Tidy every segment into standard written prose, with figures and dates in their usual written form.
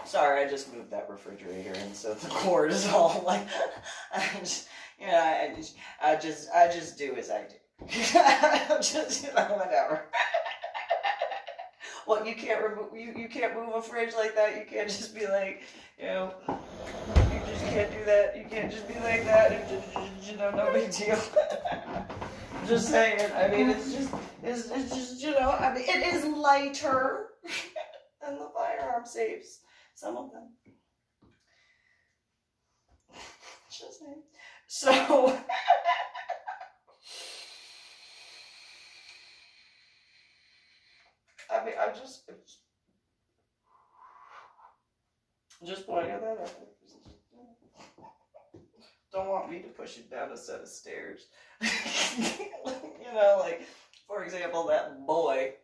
Sorry, I just moved that refrigerator, and so the cord is all like, I just do as I do. Just, whatever. Well, you can't you can't move a fridge like that. You can't just be like, you just can't do that. You can't just be like that. And just, no big deal. Just saying. I mean, it's just, I mean, it is lighter than the firearm safes. Some of them. Just saying. So. I mean, I'm just pointing that out. Don't want me to push it down a set of stairs. Like, for example, that boy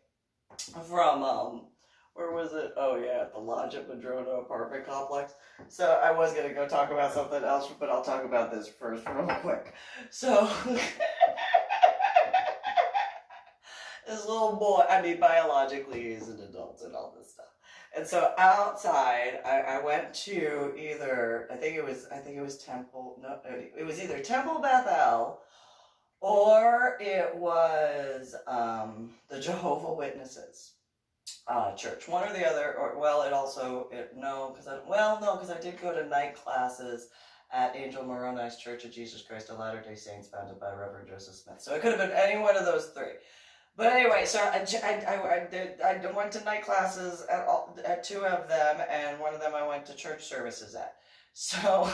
from, where was it? Oh yeah, the Lodge at Madrona apartment complex. So I was going to go talk about something else, but I'll talk about this first real quick. So, this little boy, I mean, biologically he's an adult and all this stuff. And so outside, I went to either, I think it was Temple, no, it was either Temple Bethel or it was the Jehovah Witnesses church. One or the other, or, well, because I did go to night classes at Angel Moroni's Church of Jesus Christ of Latter-day Saints, founded by Reverend Joseph Smith. So it could have been any one of those three. But anyway, so I went to night classes at two of them, and one of them I went to church services at. So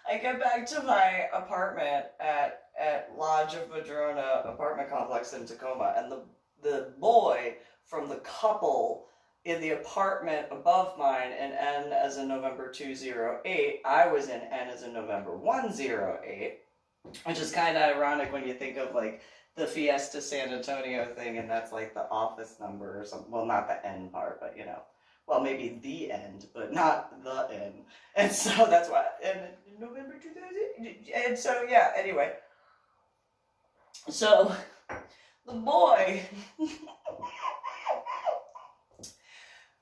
I get back to my apartment at Lodge of Madrona apartment complex in Tacoma, and the boy from the couple in the apartment above mine in N as in November 208, I was in N as in November 108, which is kind of ironic when you think of like the Fiesta San Antonio thing, and that's like the office number or something. Well, not the N part, but well, maybe the end, but not the N. And so that's why, and November 2000, and so yeah, anyway. So, the boy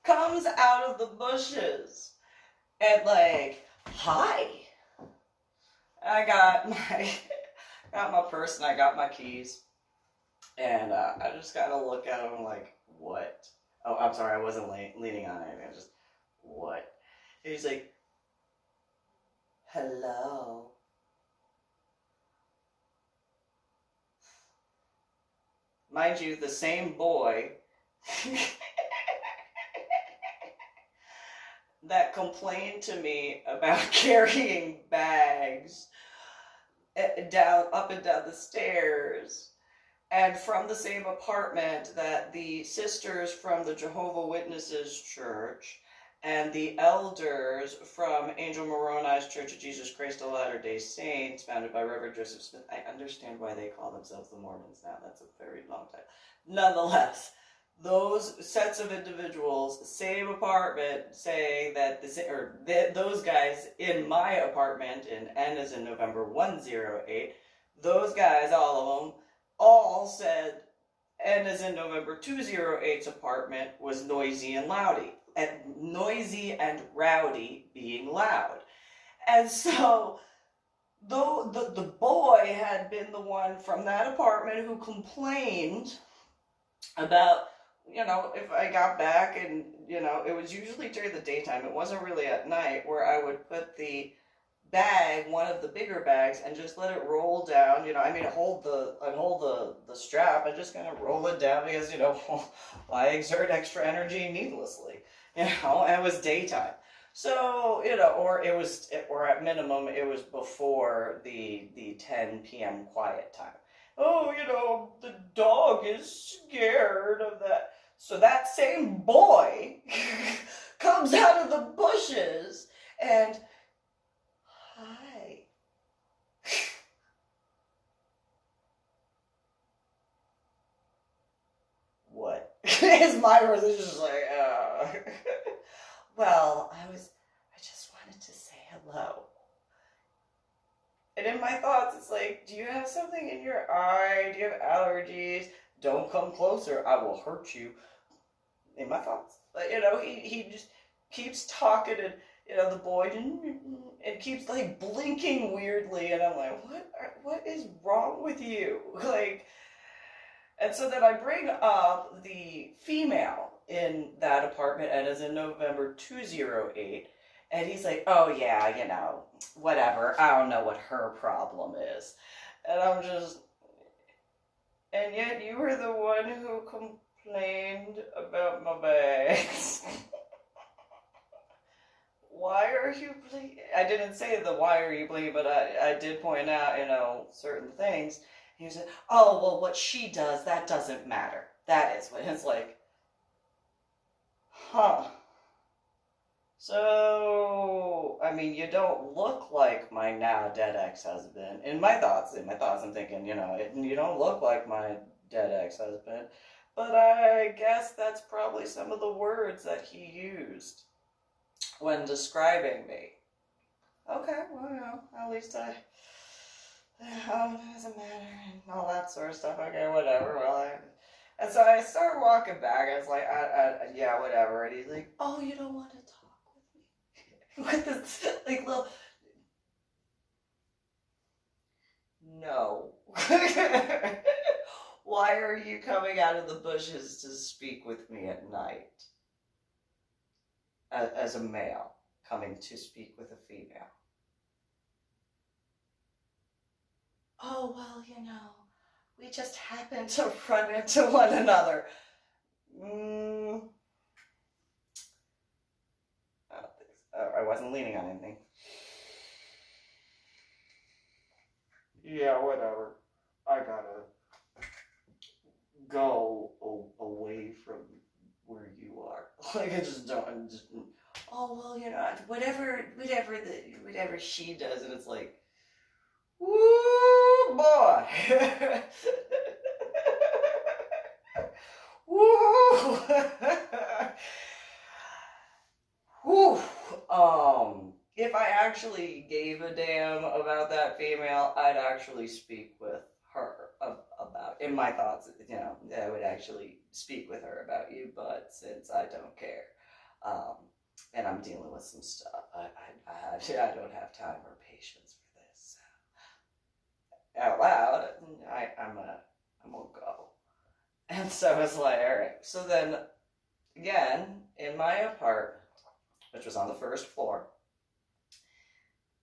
comes out of the bushes and like, hi. I got my purse and I got my keys. And I just kind of look at him like, what? Oh, I'm sorry, I wasn't leaning on anything. I just, what? And he's like, hello. Mind you, the same boy that complained to me about carrying bags up and down the stairs, and from the same apartment that the sisters from the Jehovah Witnesses Church and the elders from Angel Moroni's Church of Jesus Christ of Latter-day Saints, founded by Reverend Joseph Smith. I understand why they call themselves the Mormons now. That's a very long time. Nonetheless, those sets of individuals, same apartment, saying that those guys in my apartment in N as in November 108, those guys, all of them, all said N as in November 208's apartment was noisy and rowdy, being loud. And so though the boy had been the one from that apartment who complained about, if I got back and, it was usually during the daytime. It wasn't really at night, where I would put the bag, one of the bigger bags, and just let it roll down. I'd hold the strap and just kind of roll it down because, why exert extra energy needlessly? And it was daytime. So, or at minimum, it was before the 10 p.m. quiet time. Oh, the dog is scared of that. So that same boy comes out of the bushes and, hi. What? Is my response just like, Well, I just wanted to say hello. And in my thoughts, it's like, do you have something in your eye? Do you have allergies? Don't come closer. I will hurt you. In my thoughts. But, he just, keeps talking, and the boy and keeps like blinking weirdly, and I'm like, what is wrong with you? Like, and so then I bring up the female in that apartment, and is in November 208, and he's like, oh yeah, whatever, I don't know what her problem is. And I'm just, and yet you were the one who complained about my bags. Why are you bleeding? I didn't say the why are you bleeding, but I did point out, certain things. He said, oh, well, what she does, that doesn't matter. That is what it's like. Huh. So, I mean, you don't look like my now dead ex-husband. In my thoughts, I'm thinking, you don't look like my dead ex-husband. But I guess that's probably some of the words that he used when describing me. Okay, well, at least it doesn't matter, and all that sort of stuff. Okay, whatever. Well, and so I started walking back. I was like, yeah, whatever. And he's like, oh, you don't want to talk with me? With this, like, little... No. Why are you coming out of the bushes to speak with me at night? As a male coming to speak with a female. Oh, well, we just happened to run into one another. I don't think so. I wasn't leaning on anything. Yeah, whatever. I gotta go away from where you are. Like, I just don't, oh, well, whatever she does, and it's like, woo, boy. Woo. Whew. If I actually gave a damn about that female, I'd actually speak with her about, in my thoughts, I would actually speak with her about you, but since I don't care, and I'm dealing with some stuff, I don't have time or patience for this. So, out loud, I'm gonna go. And so it's like, all right. So then, again, in my apartment, which was on the first floor,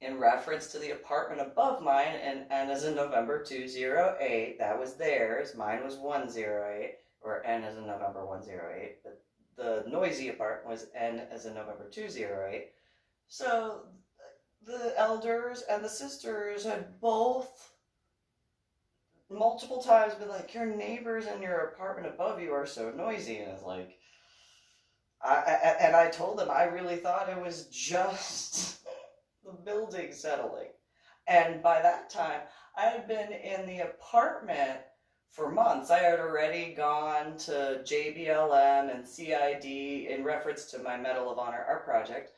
in reference to the apartment above mine, and as in November 208, that was theirs. Mine was 108, or N as in November 108. But the noisy apartment was N as in November 208. So the elders and the sisters had both multiple times been like, your neighbors in your apartment above you are so noisy. And it's like, I told them I really thought it was just the building settling. And by that time, I had been in the apartment for months. I had already gone to JBLM and CID in reference to my Medal of Honor art project.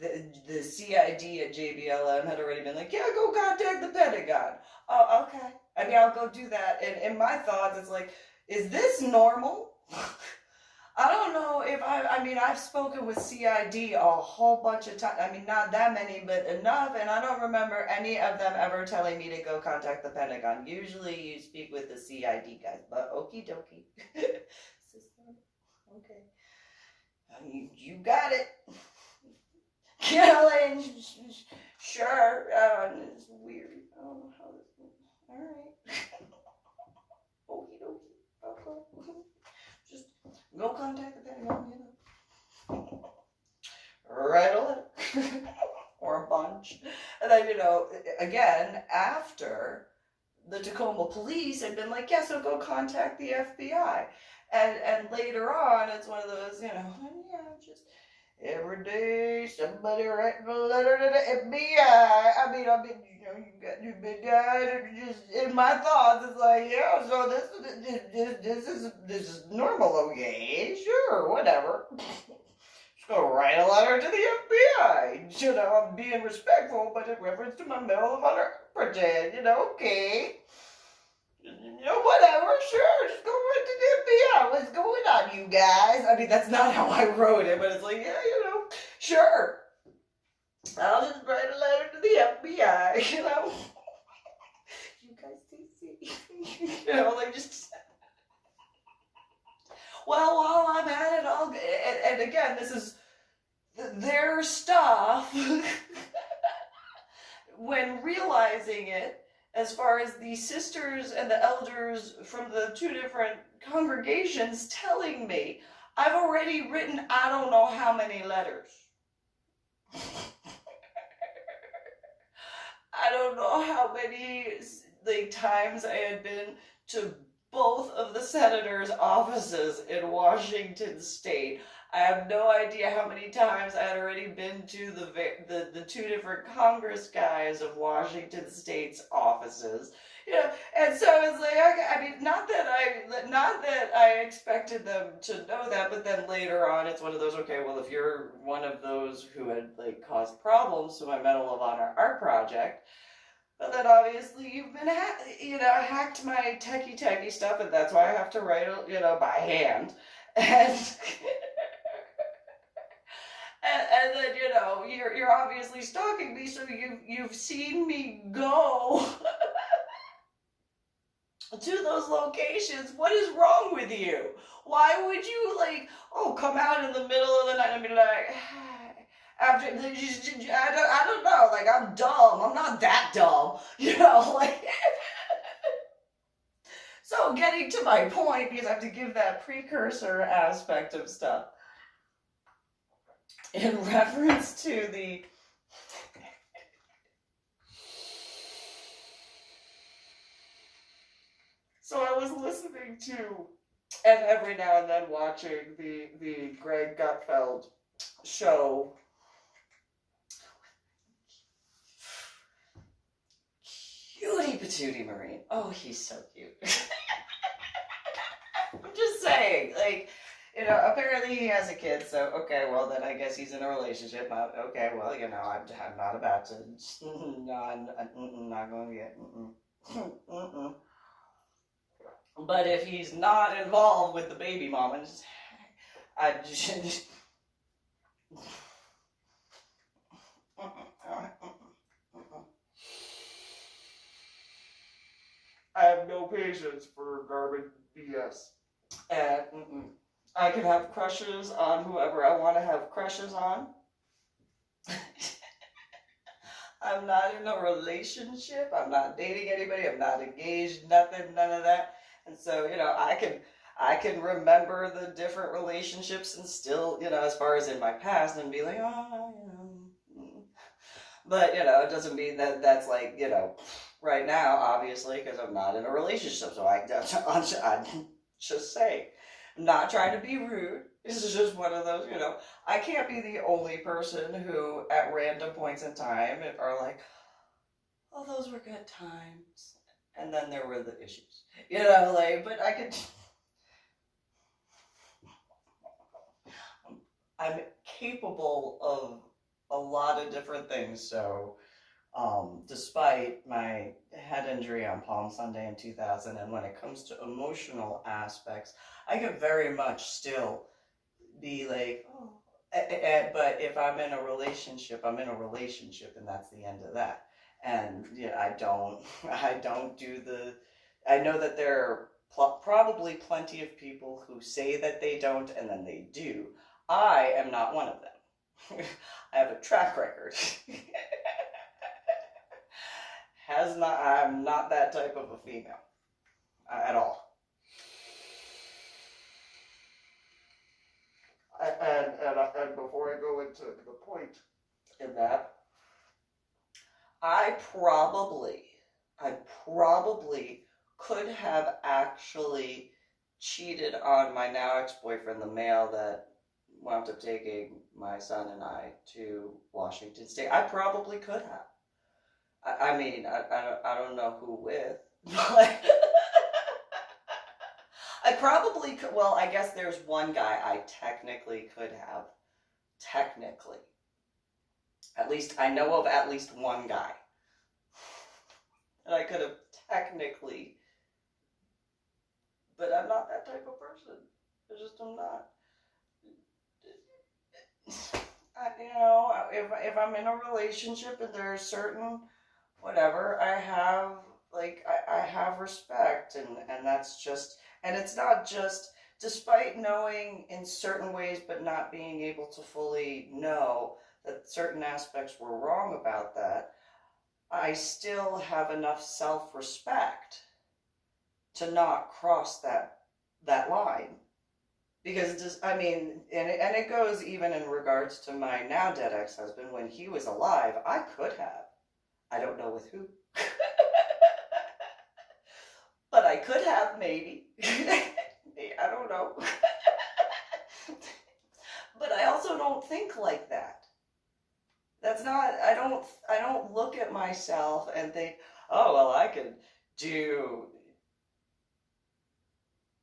The CID at JBLM had already been like, yeah, go contact the Pentagon. Oh, okay. I mean, I'll go do that. And in my thoughts, it's like, is this normal? I don't know if I've spoken with CID a whole bunch of times. I mean, not that many, but enough. And I don't remember any of them ever telling me to go contact the Pentagon. Usually you speak with the CID guys, but okie dokie. Okay. You got it. Killing. Sure. It's weird. I don't know how this goes. Alright. Okie dokie. Okay. Just go contact the Pentagon, Write a letter. Or a bunch. And then, again, after the Tacoma police had been like, yeah, so go contact the FBI. And later on, it's one of those, just every day somebody writing a letter to the FBI. I mean, you got two big guys, and just in my thoughts, it's like, yeah, so this is normal, okay? Sure, whatever. Just go write a letter to the FBI. I'm being respectful, but in reference to my Medal of Honor project, okay. Whatever, sure, just go right to the FBI. What's going on, you guys? I mean, that's not how I wrote it, but it's like, yeah, Sure. I'll just write a letter to the FBI, you know? You guys do see. You know, like just... Well, while I'm at it, and again, this is their stuff. When realizing it, as far as the sisters and the elders from the two different congregations telling me, I've already written I don't know how many letters. I don't know how many times I had been to both of the senators' offices in Washington State. I have no idea how many times I had already been to the two different Congress guys of Washington State's offices. You know, and so it's like, I mean, not that I expected them to know that, but then later on, it's one of those, okay, well, if you're one of those who had caused problems to my Medal of Honor art project, but then obviously you've been hacked my techie stuff, and that's why I have to write it, by hand, and. And then you're obviously stalking me, so you've seen me go to those locations. What is wrong with you? Why would you come out in the middle of the night and be like, after I don't know, I'm dumb. I'm not that dumb, So getting to my point, because I have to give that precursor aspect of stuff. In reference to the so I was listening to and every now and then watching the Greg Gutfeld show. Cutie patootie Marine. Oh, he's so cute. I'm just saying, apparently he has a kid, so okay, well then I guess he's in a relationship. Okay, well, I'm not about to. No, I'm not going to get. But if he's not involved with the baby mama, I just. I have no patience for garbage BS. And I can have crushes on whoever I want to have crushes on. I'm not in a relationship. I'm not dating anybody. I'm not engaged. Nothing. None of that. And so, I can remember the different relationships and still, as far as in my past, and be like, But, it doesn't mean that that's right now, obviously, because I'm not in a relationship. So I'm just saying, I'm not trying to be rude. This is just one of those, I can't be the only person who, at random points in time, are like, oh, those were good times. And then there were the issues. But I could... I'm capable of a lot of different things, so... despite my head injury on Palm Sunday in 2000, and when it comes to emotional aspects, I can very much still be like, oh, but if I'm in a relationship, I'm in a relationship, and that's the end of that. And I don't do the. I know that there are probably plenty of people who say that they don't, and then they do. I am not one of them. I have a track record. I'm not that type of a female at all. And before I go into the point in that, I probably could have actually cheated on my now ex-boyfriend, the male that wound up taking my son and I to Washington State. I probably could have. I mean, I don't know who with, but I probably could. Well, I guess there's one guy I technically could have. Technically. At least, I know of at least one guy. And I could have technically. But I'm not that type of person. I just am not. if I'm in a relationship and there's certain whatever, I have like I have respect, and that's just, and it's not just, despite knowing in certain ways but not being able to fully know that certain aspects were wrong about that, I still have enough self-respect to not cross that line. Because it just, I mean, and it goes even in regards to my now dead ex-husband. When he was alive, I could have. I don't know with who. But I could have, maybe. I don't know. But I also don't think like that. That's not, I don't look at myself and think, oh, well, I could do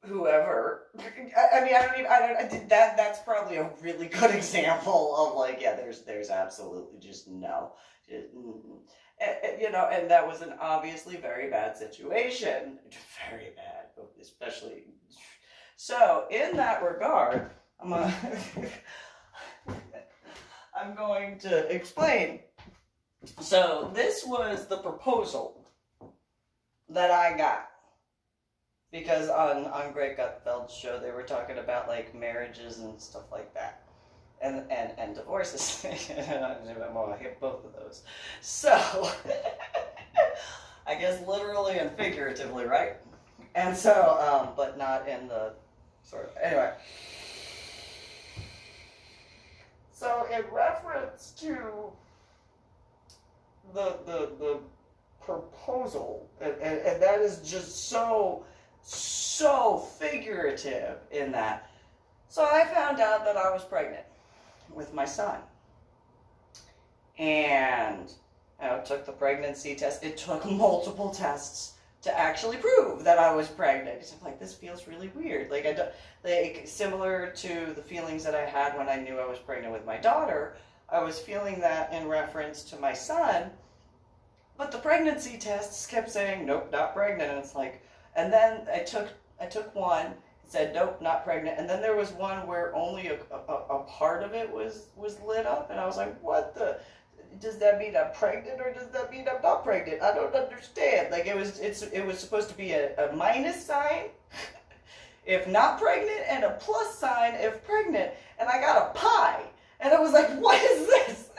whoever. I mean, I did that. That's probably a really good example of like, yeah, there's absolutely just no. You know, and that was an obviously very bad situation. Very bad, especially. So, in that regard, I'm going to explain. So, this was the proposal that I got. Because on Greg Gutfeld's show, they were talking about like marriages and stuff like that. And divorces. Well, I hit both of those. So, I guess literally and figuratively, right? And so, but not in the sort of, anyway. So, in reference to the proposal, and that is just so figurative in that. So I found out that I was pregnant with my son. And took the pregnancy test. It took multiple tests to actually prove that I was pregnant. Because I'm like, this feels really weird. Like, I don't, like, similar to the feelings that I had when I knew I was pregnant with my daughter, I was feeling that in reference to my son. But the pregnancy tests kept saying, nope, not pregnant. And it's like, and then I took one, it said, nope, not pregnant. And then there was one where only a part of it was lit up. And I was like, what the, does that mean I'm pregnant or does that mean I'm not pregnant? I don't understand. Like, it was supposed to be a minus sign if not pregnant and a plus sign if pregnant. And I got a pie. And I was like, what is this?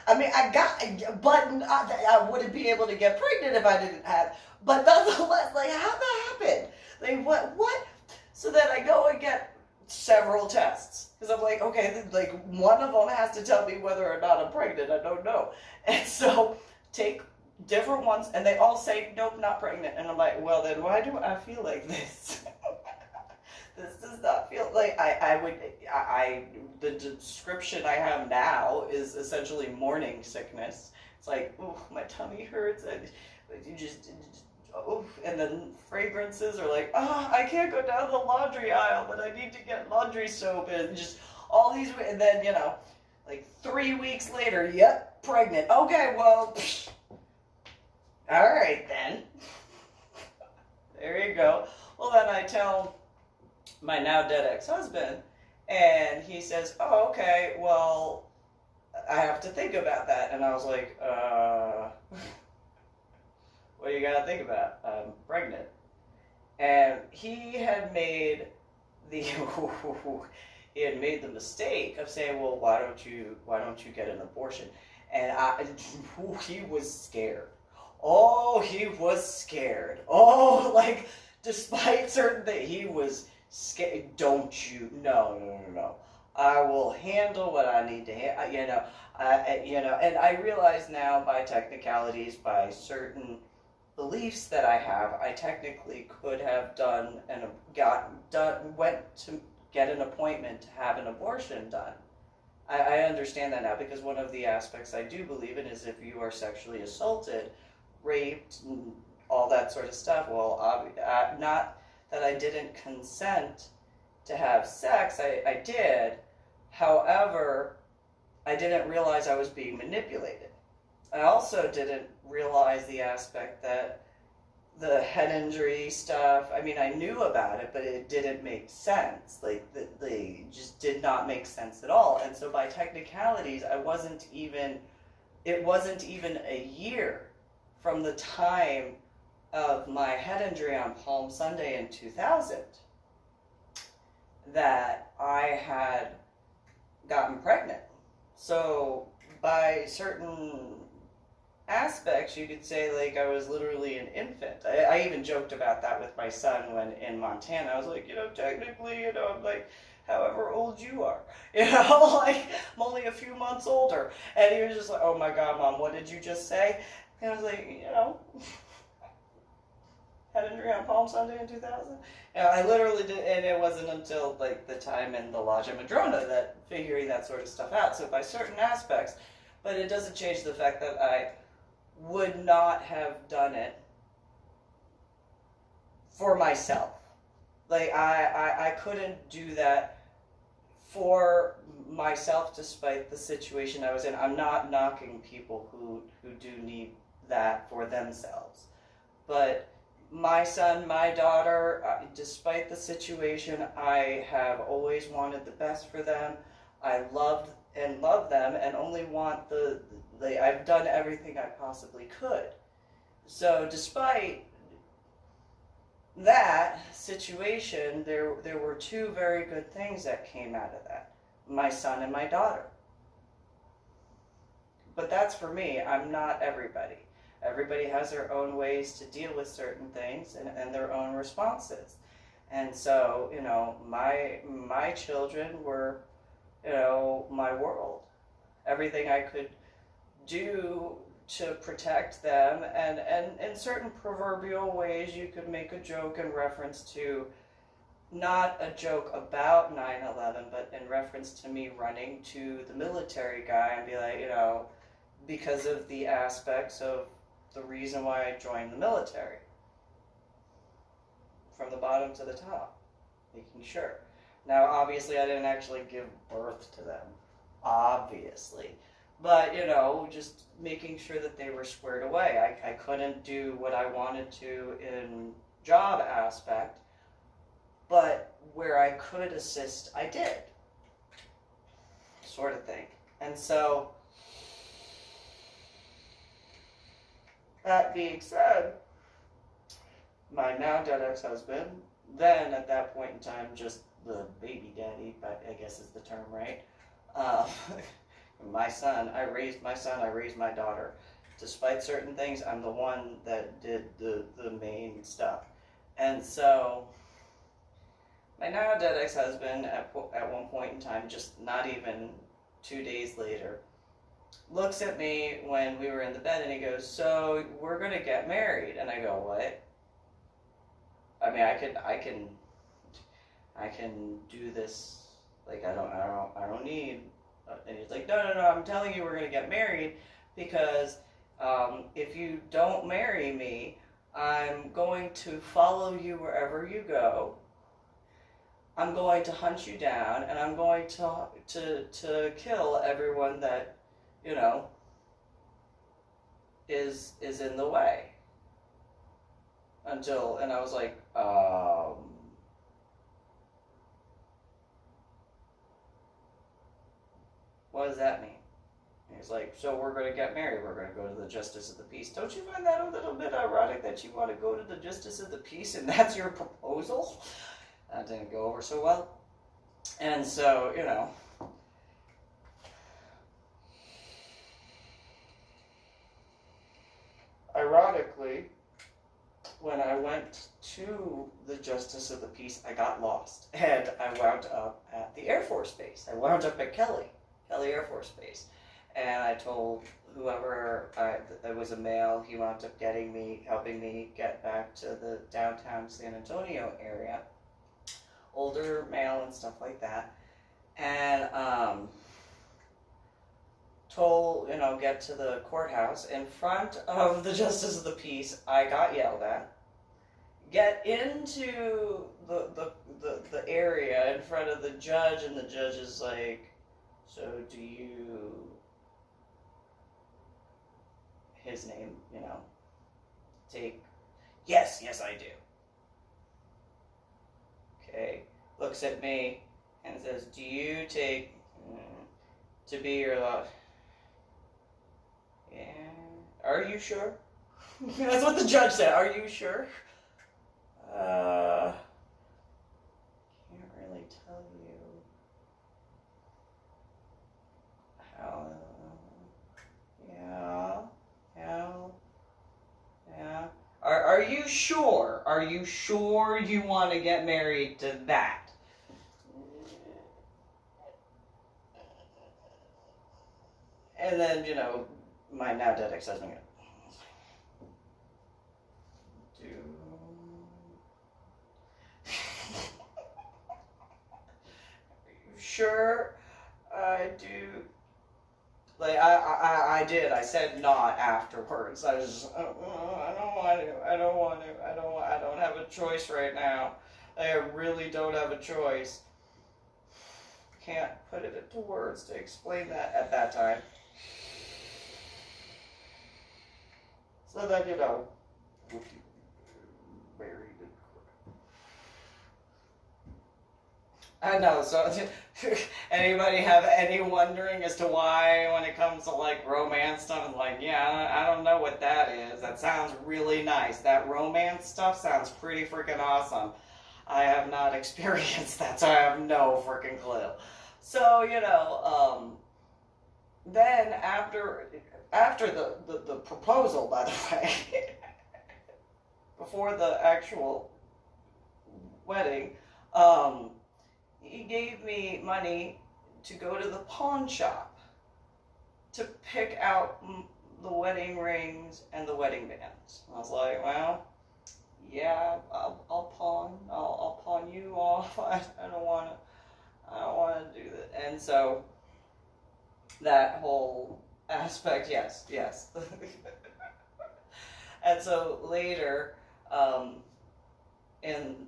I mean, I got, but I wouldn't be able to get pregnant if I didn't have. But nonetheless, like, how'd that happen? Like, what? So then I go and get several tests. Because I'm like, okay, like, one of them has to tell me whether or not I'm pregnant. I don't know. And so, take different ones, and they all say, nope, not pregnant. And I'm like, well, then why do I feel like this? This does not feel like the description I have now is essentially morning sickness. It's like, ooh, my tummy hurts, and you just oh, and then fragrances are like, I can't go down the laundry aisle, but I need to get laundry soap, and just all these, and then, like 3 weeks later, yep, pregnant. Okay, well, all right then. There you go. Well, then I tell my now dead ex-husband, and he says, oh, okay, well, I have to think about that. And I was like, what do you gotta think about? I'm pregnant. And he had made the mistake of saying, well, why don't you get an abortion? And he was scared. Oh, he was scared. Oh, like, despite certain things, he was scared. Don't you? No. I will handle what I need to handle. And I realize now, by technicalities, by certain beliefs that I have, I technically could have went to get an appointment to have an abortion done. I understand that now, because one of the aspects I do believe in is if you are sexually assaulted, raped, and all that sort of stuff, well, not that I didn't consent to have sex, I did. However, I didn't realize I was being manipulated. I also didn't realize the aspect that the head injury stuff, I mean, I knew about it, but it didn't make sense. Like, they just did not make sense at all. And so by technicalities, it wasn't even a year from the time of my head injury on Palm Sunday in 2000 that I had gotten pregnant. So by certain aspects, you could say, like, I was literally an infant. I even joked about that with my son when in Montana. I was like, technically, I'm like, however old you are. Like, I'm only a few months older. And he was just like, oh my God, Mom, what did you just say? And I was like, had injury on Palm Sunday in 2000. And I literally did, and it wasn't until, like, the time in the Lodge of Madrona that figuring that sort of stuff out. So by certain aspects, but it doesn't change the fact that I would not have done it for myself. Like, I couldn't do that for myself despite the situation I was in. I'm not knocking people who do need that for themselves. But my son, my daughter, despite the situation, I have always wanted the best for them. I loved and love them and only want I've done everything I possibly could. So despite that situation, there were two very good things that came out of that. My son and my daughter. But that's for me. I'm not everybody. Everybody has their own ways to deal with certain things and their own responses. And so, my children were, my world. Everything I could do to protect them, and in certain proverbial ways you could make a joke in reference to, not a joke about 9/11, but in reference to me running to the military guy and be like, because of the aspects of the reason why I joined the military. From the bottom to the top, making sure. Now, obviously, I didn't actually give birth to them, obviously. But, just making sure that they were squared away. I couldn't do what I wanted to in job aspect, but where I could assist, I did. Sort of thing. And so, that being said, my now dead ex-husband, then at that point in time, just the baby daddy, I guess is the term, right? My son, I raised my daughter. Despite certain things, I'm the one that did the main stuff. And so, my now dead ex-husband, at one point in time, just not even 2 days later, looks at me when we were in the bed and he goes, so we're going to get married. And I go, what? I mean, I can do this. Like, I don't need. And he's like, no, I'm telling you we're going to get married because if you don't marry me, I'm going to follow you wherever you go. I'm going to hunt you down, and I'm going to kill everyone that, is in the way. And I was like, what does that mean? And he's like, so we're going to get married. We're going to go to the Justice of the Peace. Don't you find that a little bit ironic that you want to go to the Justice of the Peace and that's your proposal? That didn't go over so well. And so, ironically, when I went to the Justice of the Peace, I got lost. And I wound up at the Air Force Base. I wound up at Kelly Air Force Base. And I told whoever, it was a male, he wound up helping me get back to the downtown San Antonio area. Older male and stuff like that. And told, get to the courthouse. In front of the Justice of the Peace, I got yelled at. Get into the area in front of the judge, and the judge is like, so do you, his name, take Yes, yes, I do. Okay, looks at me and says, do you take to be your love? Yeah. Are you sure? That's what the judge said. Are you sure? Can't really tell you how. Yeah. Are you sure? Are you sure you want to get married to that? And then, my now dead ex-husband goes, do... Are you sure? I do. Like, I did. I said not afterwards. I was just, I don't want to. I don't have a choice right now. I really don't have a choice. Can't put it into words to explain that at that time. So then, married. I know, so anybody have any wondering as to why when it comes to like romance stuff, it's like, yeah, I don't know what that is. That sounds really nice. That romance stuff sounds pretty freaking awesome. I have not experienced that, so I have no freaking clue. So, then after the proposal, by the way, before the actual wedding, he gave me money to go to the pawn shop to pick out the wedding rings and the wedding bands. I was like, well, yeah, I'll pawn you off. I don't want to do that. And so that whole aspect, yes. And so later,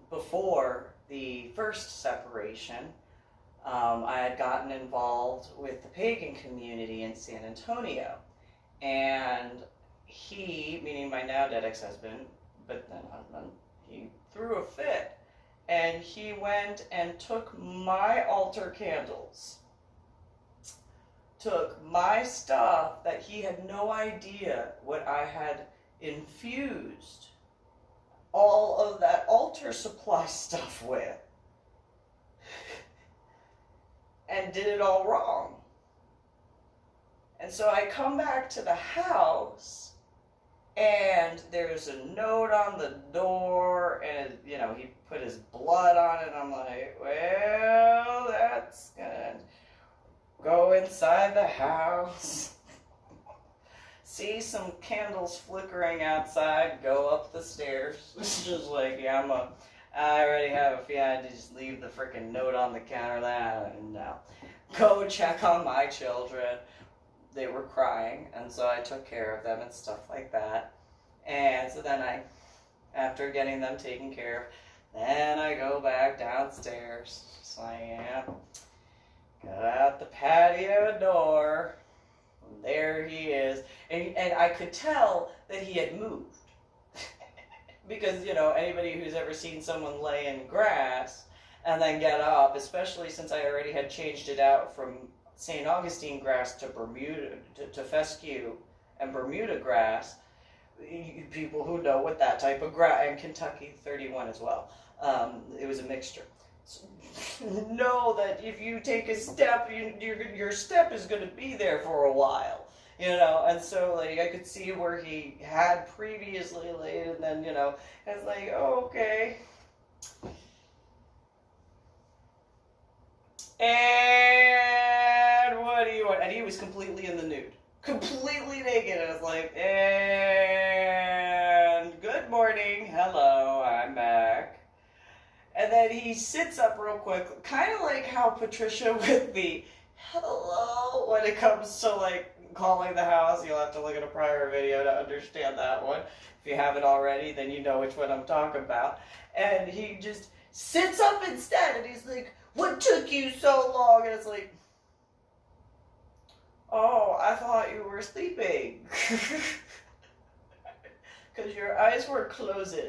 before the first separation, I had gotten involved with the pagan community in San Antonio. And he, meaning my now dead ex-husband, but then husband, he threw a fit. And he went and took my altar candles, took my stuff that he had no idea what I had infused all of that altar supply stuff with, and did it all wrong. And so I come back to the house, and there's a note on the door, and he put his blood on it, and I'm like, well, that's gonna go inside the house. See some candles flickering outside, go up the stairs. It's just like, yeah, I already have a fiance, just leave the freaking note on the counter. No. Go check on my children. They were crying, and so I took care of them and stuff like that. And so then after getting them taken care of, then I go back downstairs. So got out the patio door. And there he is. And I could tell that he had moved. Because, anybody who's ever seen someone lay in grass and then get up, especially since I already had changed it out from St. Augustine grass to Bermuda, to fescue and Bermuda grass, people who know what that type of grass, and Kentucky 31 as well, it was a mixture. So, know that if you take a step, your step is going to be there for a while. And so, I could see where he had previously laid, and then, it's like, oh, okay. And what do you want? And he was completely in the nude. Completely naked. And I was like, and good morning. Hello, I'm back. And then he sits up real quick, kind of like how Patricia with the hello, when it comes to, calling the house. You'll have to look at a prior video to understand that one. If you haven't already, then you know which one I'm talking about. And he just sits up instead, and he's like, what took you so long? And it's like, oh, I thought you were sleeping. because your eyes were closed,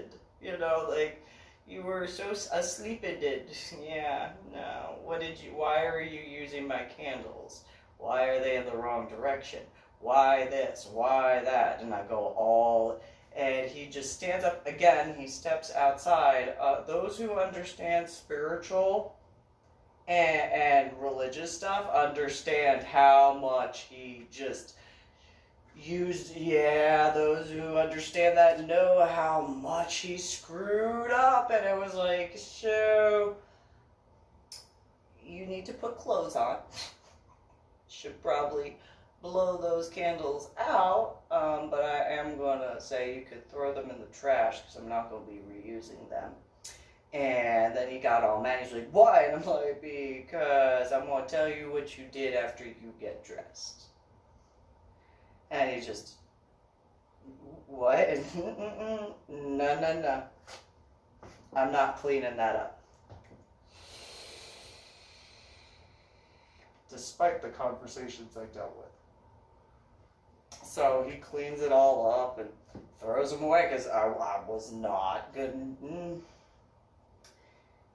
you know, like you were so asleep in it. Yeah, no. Why are you using my candles? Why are they in the wrong direction? Why this? Why that? And I go all, and he just stands up again. He steps outside. Those who understand spiritual and religious stuff understand how much he just used. Yeah, those who understand that know how much he screwed up. And it was like, so you need to put clothes on. Should probably blow those candles out, but I am going to say you could throw them in the trash because I'm not going to be reusing them. And then he got all mad. He's like, why? And I'm like, because I'm going to tell you what you did after you get dressed. And he just, what? No. I'm not cleaning that up. Despite the conversations I dealt with. So he cleans it all up and throws them away because I was not good.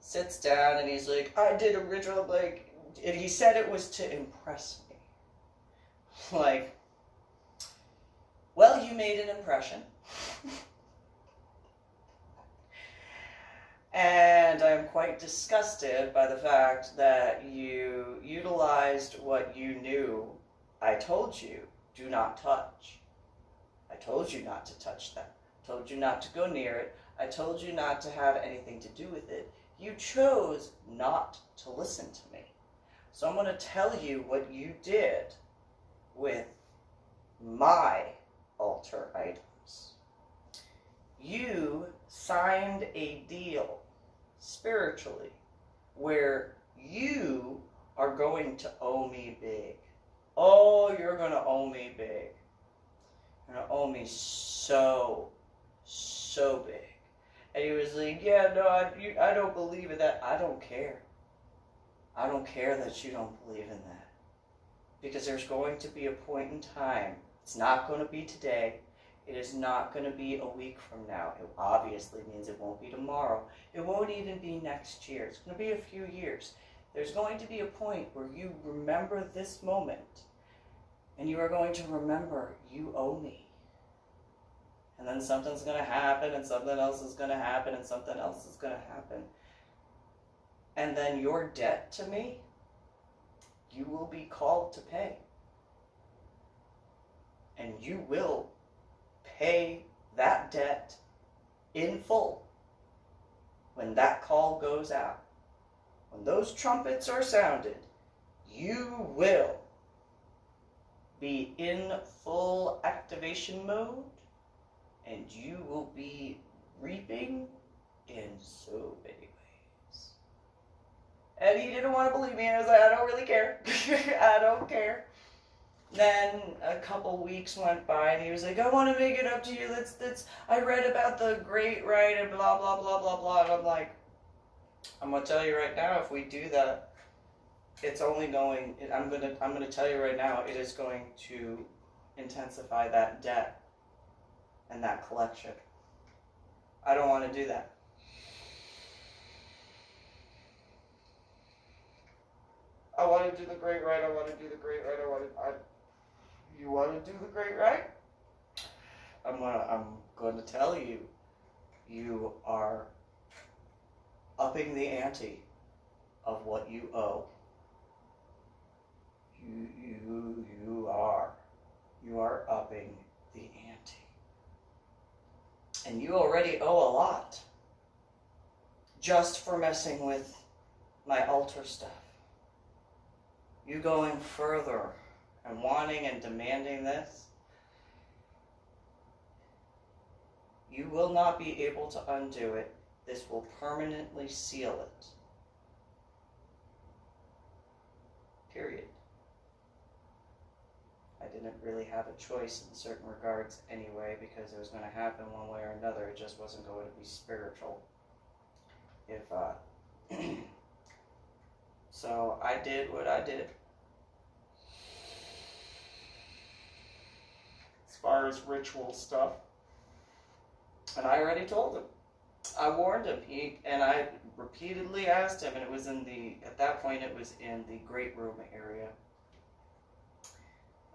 Sits down and he's like, I did a ritual, like, and he said it was to impress me. Like, well, you made an impression. And I'm quite disgusted by the fact that you utilized what you knew. I told you, do not touch. I told you not to touch that. I told you not to go near it. I told you not to have anything to do with it. You chose not to listen to me. So I'm going to tell you what you did with my altar items. You signed a deal spiritually where you are going to owe me big. Oh, you're going to owe me big. You're going to owe me so big. And he was like, yeah, no, I don't believe in that. I don't care. I don't care that you don't believe in that. Because there's going to be a point in time. It's not going to be today. It is not going to be a week from now. It obviously means it won't be tomorrow. It won't even be next year. It's going to be a few years. There's going to be a point where you remember this moment, and you are going to remember you owe me. And then something's going to happen, and something else is going to happen, and something else is going to happen. And then your debt to me, you will be called to pay. And you will pay that debt in full when that call goes out. When those trumpets are sounded, you will be in full activation mode, and you will be reaping in so many ways. And he didn't want to believe me, and I was like, I don't really care. I don't care. Then a couple weeks went by, and he was like, I want to make it up to you. I read about the great rite and blah, blah, blah, blah, blah. And I'm like, I'm going to tell you right now, if we do that, it's only going, I'm going to tell you right now, it is going to intensify that debt and that collection. I don't want to do that. I want to do the great rite. I want to do the great rite. You want to do the great rite? I'm going to tell you, you are upping the ante of what you owe. You are upping the ante. And you already owe a lot just for messing with my altar stuff. You going further and wanting and demanding this, you will not be able to undo it. This will permanently seal it. Period. I didn't really have a choice in certain regards anyway, because it was going to happen one way or another. It just wasn't going to be spiritual. So I did what I did. As far as ritual stuff, And I already told him. I warned him. And I repeatedly asked him, and it was at that point it was in the great room area.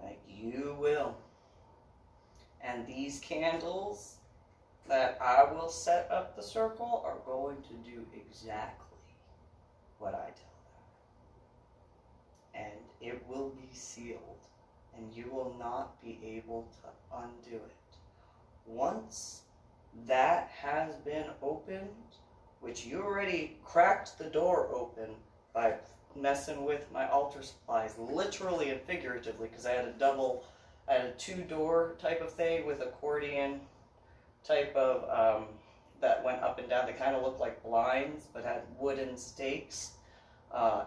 Like, you will. And these candles that I will set up the circle are going to do exactly what I tell them. And it will be sealed, and you will not be able to undo it. Once that has been opened, which you already cracked the door open by messing with my altar supplies, literally and figuratively, because I had a 2-door type of thing with accordion type of, that went up and down. They kind of looked like blinds, but had wooden stakes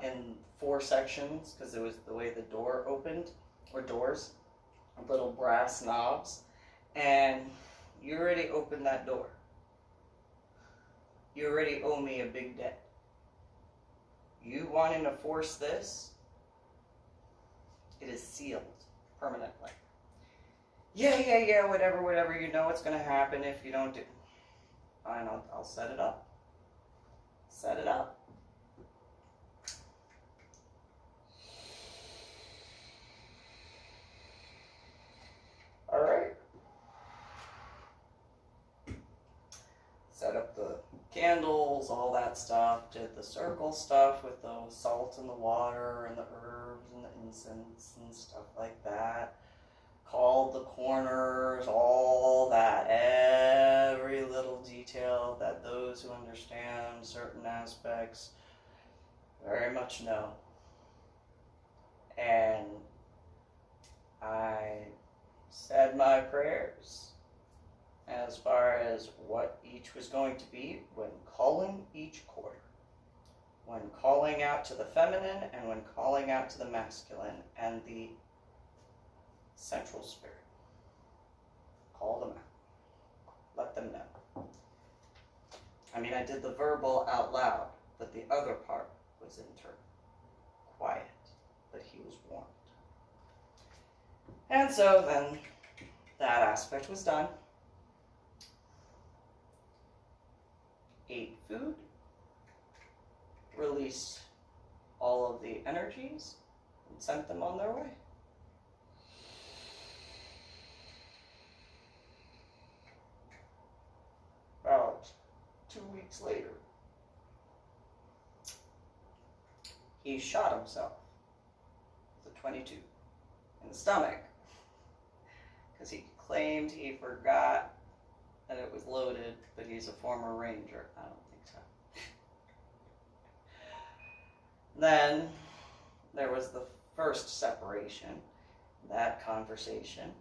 in 4 sections, because it was the way the door opened, or doors, little brass knobs. And you already opened that door. You already owe me a big debt. You wanting to force this, it is sealed permanently. Yeah, whatever, you know what's going to happen if you don't do. Fine, I'll set it up. Set it up. All right. Set up the candles, all that stuff. Did the circle stuff with the salt and the water and the herbs and the incense and stuff like that. Called the corners, all that, every little detail that those who understand certain aspects very much know. And I said my prayers as far as what each was going to be when calling each quarter, when calling out to the feminine and when calling out to the masculine and the central spirit. Call them out. Let them know. I mean, I did the verbal out loud, but the other part was internal. Quiet, but he was warned. And so then that aspect was done. Ate food. Released all of the energies and sent them on their way. About 2 weeks later, he shot himself with a .22 in the stomach because he claimed he forgot that it was loaded, but he's a former ranger. I don't think so. Then there was the first separation, that conversation.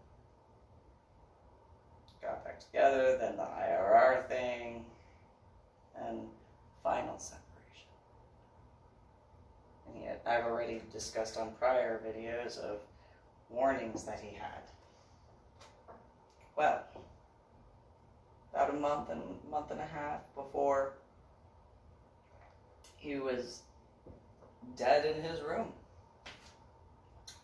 Got back together, then the IRR thing, and final separation. And yet, I've already discussed on prior videos of warnings that he had. Well, about a month and a half before he was dead in his room.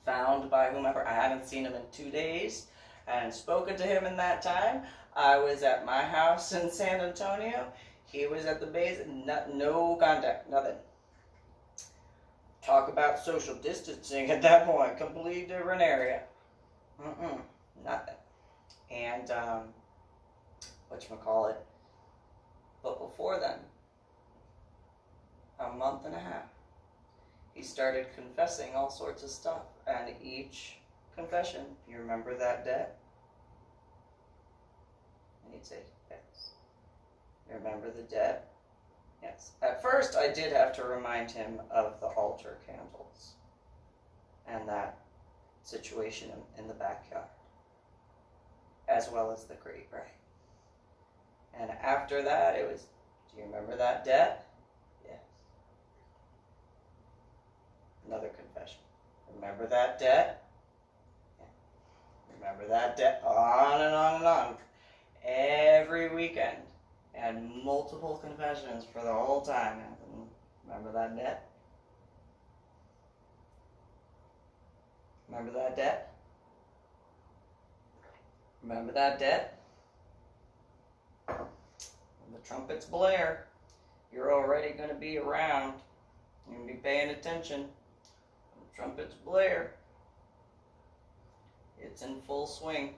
Found by whomever. I haven't seen him in 2 days. I hadn't spoken to him in that time. I was at my house in San Antonio. He was at the base. No contact. Nothing. Talk about social distancing at that point. Completely different area. Nothing. And, whatchamacallit. But before then, a month and a half, he started confessing all sorts of stuff. And each confession, you remember that debt? And he'd say, yes. You remember the debt? Yes. At first, I did have to remind him of the altar candles and that situation in the backyard, as well as the great right. And after that, it was, do you remember that debt? Yes. Another confession. Remember that debt? Yeah. Remember that debt? On and on and on. Every weekend. And multiple confessions for the whole time. Remember that debt? Remember that debt? Remember that debt? trumpets blare, you're already going to be around. You're going to be paying attention. When the trumpets blare, it's in full swing.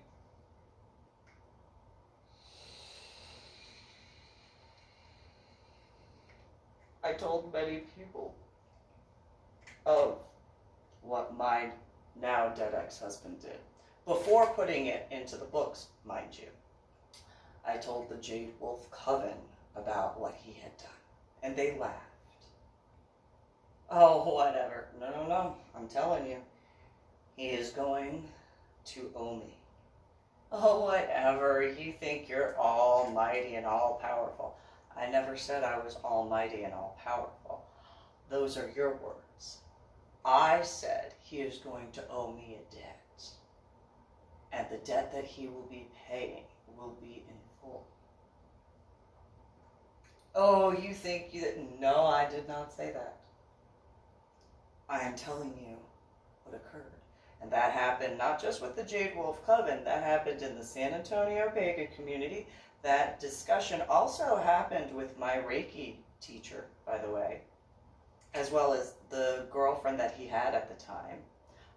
I told many people of what my now dead ex-husband did. Before putting it into the books, mind you, I told the Jade Wolf Coven about what he had done, and they laughed. Oh, whatever. No. I'm telling you, he is going to owe me. Oh, whatever. You think you're almighty and all-powerful. I never said I was almighty and all-powerful. Those are your words. I said he is going to owe me a debt. And the debt that he will be paying will be in full. Oh, you think that? No, I did not say that. I am telling you what occurred. And that happened not just with the Jade Wolf Coven, that happened in the San Antonio pagan community. That discussion also happened with my Reiki teacher, by the way, as well as the girlfriend that he had at the time,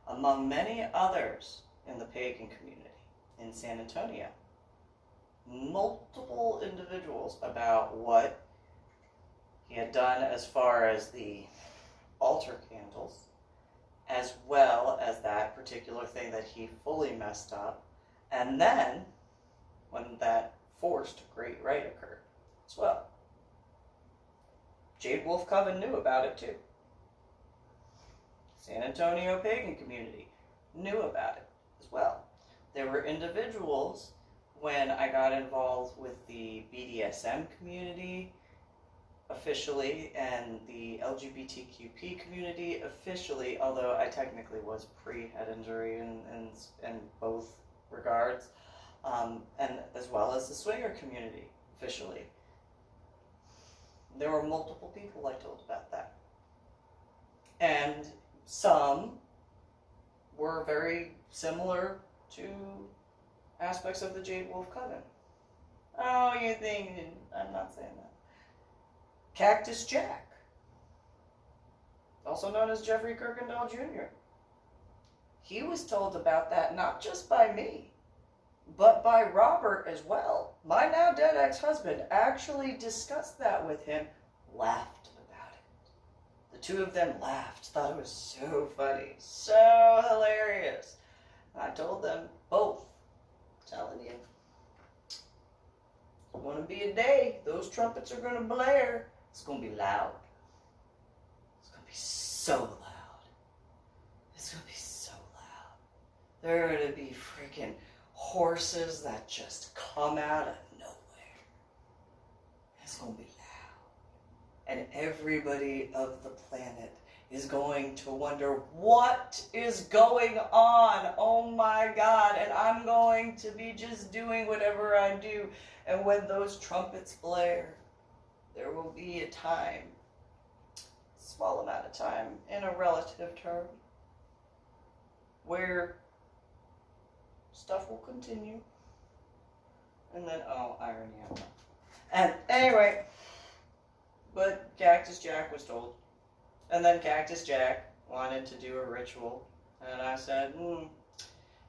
among many others in the pagan community in San Antonio. Multiple individuals about what he had done as far as the altar candles, as well as that particular thing that he fully messed up. And then, when that forced great rite occurred as well, Jade Wolf Coven knew about it too. San Antonio pagan community knew about it as well. There were individuals when I got involved with the BDSM community officially and the LGBTQP community officially, although I technically was pre-head injury in both regards, and as well as the swinger community officially. There were multiple people I told about that. And some were very similar to aspects of the Jade Wolf Coven. Oh, you think, I'm not saying that. Cactus Jack, also known as Jeffrey Kirkendall Jr. He was told about that not just by me, but by Robert as well. My now dead ex-husband actually discussed that with him, laughed about it. The two of them laughed, thought it was so funny, so hilarious. I told them both, I'm telling you, it's going to be a day. Those trumpets are going to blare. It's going to be loud. It's going to be so loud. It's going to be so loud. There are going to be freaking horses that just come out of nowhere. It's going to be loud. And everybody of the planet is going to wonder, what is going on? Oh my God. And I'm going to be just doing whatever I do. And when those trumpets blare, there will be a time, small amount of time, in a relative term, where stuff will continue. And then, oh, irony. And anyway, but Cactus Jack was told. And then Cactus Jack wanted to do a ritual. And I said, do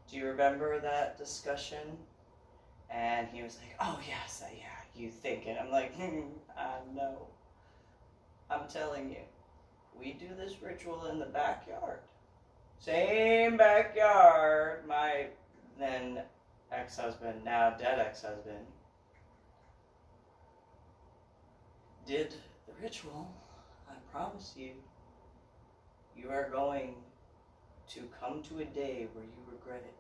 you remember that discussion? And he was like, oh, yes, yeah, you think it. I'm like, I know. I'm telling you, we do this ritual in the backyard. Same backyard my then ex-husband, now dead ex-husband, did the ritual. I promise you, you are going to come to a day where you regret it.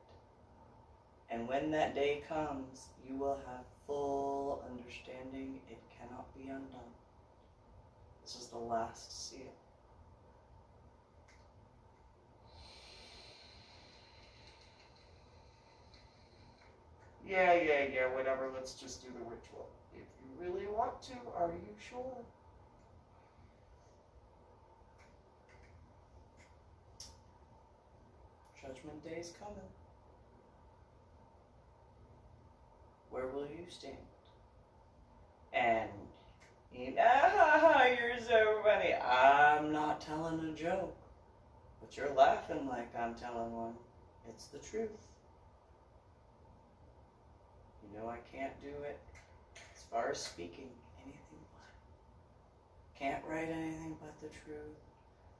And when that day comes, you will have full understanding. It cannot be undone. This is the last seal. Yeah, whatever. Let's just do the ritual. If you really want to, are you sure? Judgment Day is coming. Where will you stand? And you're so funny. I'm not telling a joke, but you're laughing like I'm telling one. It's the truth. You know I can't do it as far as speaking anything but. Can't write anything but the truth.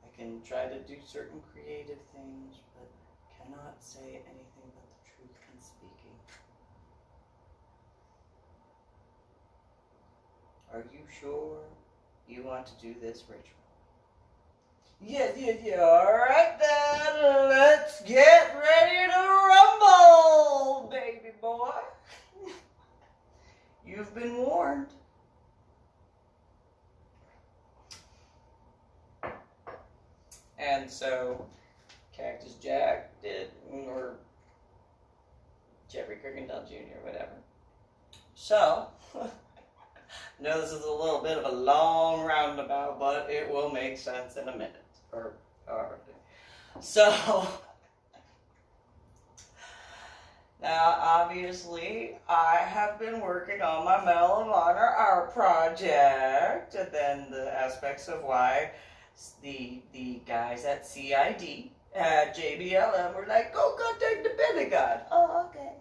I can try to do certain creative things, but cannot say anything but the truth in speaking. Are you sure you want to do this ritual? Yeah. Alright then, let's get ready to rumble, baby boy. You've been warned. And so, Cactus Jack did, or Jeffrey Kirkendall Jr., whatever. So, I know this is a little bit of a long roundabout, but it will make sense in a minute. So, now obviously I have been working on my Medal of Honor art project, and then the aspects of why the guys at CID at JBLM were like, go contact the Pentagon. Oh, okay.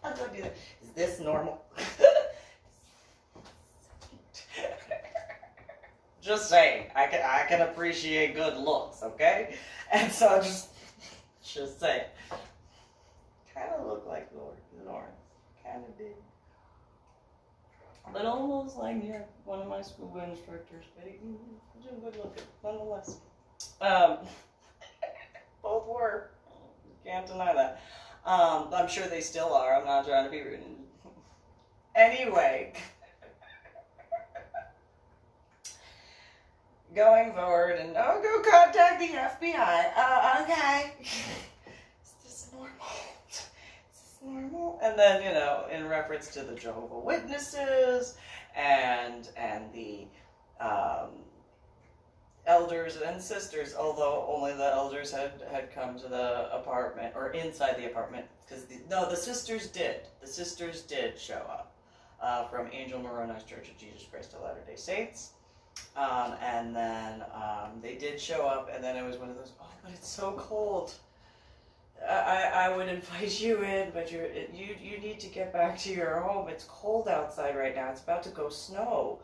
I'll go do that. Is this normal? Just saying, I can appreciate good looks, okay? And so just say, kind of look like Lawrence, kind of did. But almost like, yeah, one of my scuba instructors, but he's a good looking, nonetheless. Both were, can't deny that. I'm sure they still are, I'm not trying to be rude. Anyway. Going forward, and go contact the FBI. Okay. Is this normal? Is this normal? And then, in reference to the Jehovah's Witnesses and the elders and sisters, although only the elders had come to the apartment, or inside the apartment, because the sisters did. The sisters did show up from Angel Moroni's Church of Jesus Christ of Latter-day Saints. And then they did show up, and then it was one of those, oh, but it's so cold. I would invite you in, but you need to get back to your home. It's cold outside right now. It's about to go snow.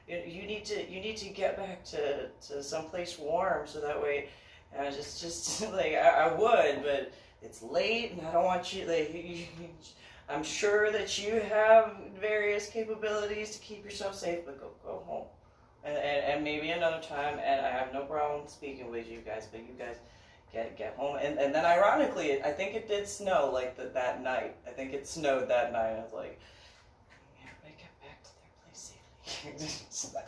You need to get back to someplace warm, so that way, just like I would, but it's late, and I don't want you I'm sure that you have various capabilities to keep yourself safe, but go home. And maybe another time, and I have no problem speaking with you guys, but you guys get home. And then ironically, I think it did snow like that night. I think it snowed that night. I was like, everybody get back to their place safely.